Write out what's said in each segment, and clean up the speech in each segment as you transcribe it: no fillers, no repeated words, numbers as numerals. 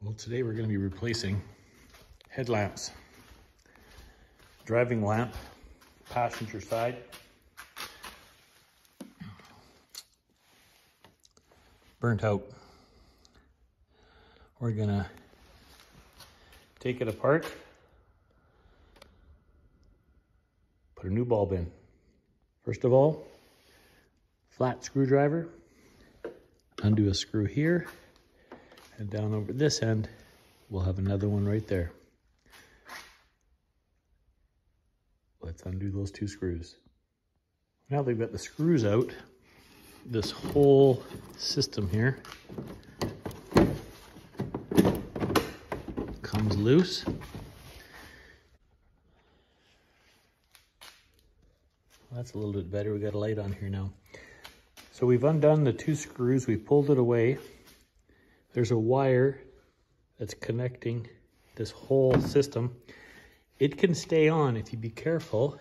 Well, today we're going to be replacing headlamps. Driving lamp, passenger side. Burnt out. We're going to take it apart, put a new bulb in. First of all, flat screwdriver, undo a screw here, and down over this end, we'll have another one right there. Let's undo those two screws. Now they've got the screws out, this whole system here comes loose. That's a little bit better. We got a light on here now. So we've undone the two screws, we pulled it away. There's a wire that's connecting this whole system. It can stay on if you be careful.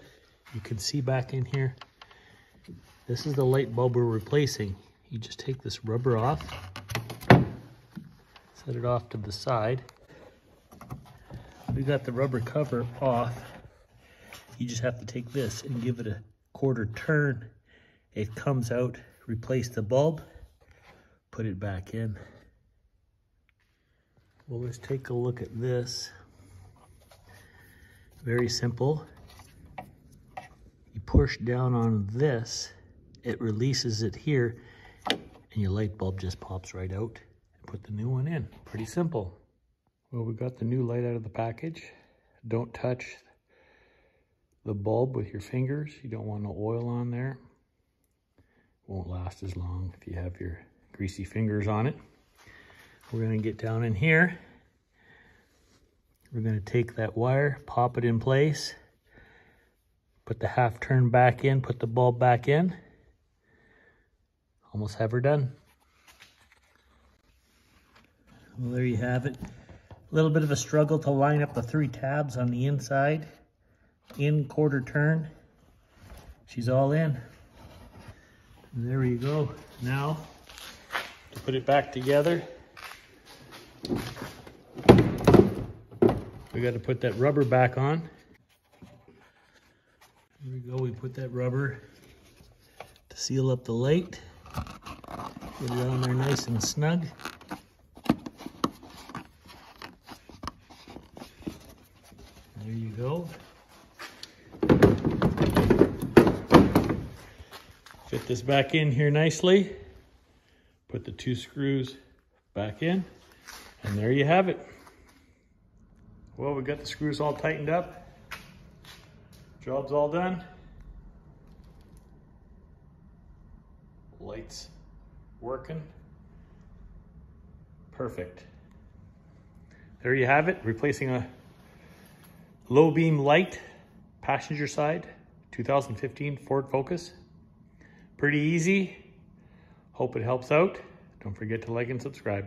You can see back in here. This is the light bulb we're replacing. You just take this rubber off, set it off to the side. We got the rubber cover off. You just have to take this and give it a quarter turn. It comes out, replace the bulb, put it back in. Well, let's take a look at this. Very simple. You push down on this, it releases it here, and your light bulb just pops right out. And put the new one in. Pretty simple. Well, we got the new light out of the package. Don't touch the bulb with your fingers. You don't want no oil on there. Won't last as long if you have your greasy fingers on it. We're going to get down in here. We're going to take that wire, pop it in place, put the half turn back in, put the bulb back in. Almost have her done. Well, there you have it. A little bit of a struggle to line up the 3 tabs on the inside. In, quarter turn. She's all in. And there you go. Now, to put it back together, we got to put that rubber back on. Here we go. We put that rubber to seal up the light. Get it on there nice and snug. There you go. Fit this back in here nicely. Put the 2 screws back in, and there you have it. Well, we got the screws all tightened up. Job's all done. Lights working. Perfect. There you have it, replacing a low beam light, passenger side, 2015 Ford Focus. Pretty easy. Hope it helps out. Don't forget to like and subscribe.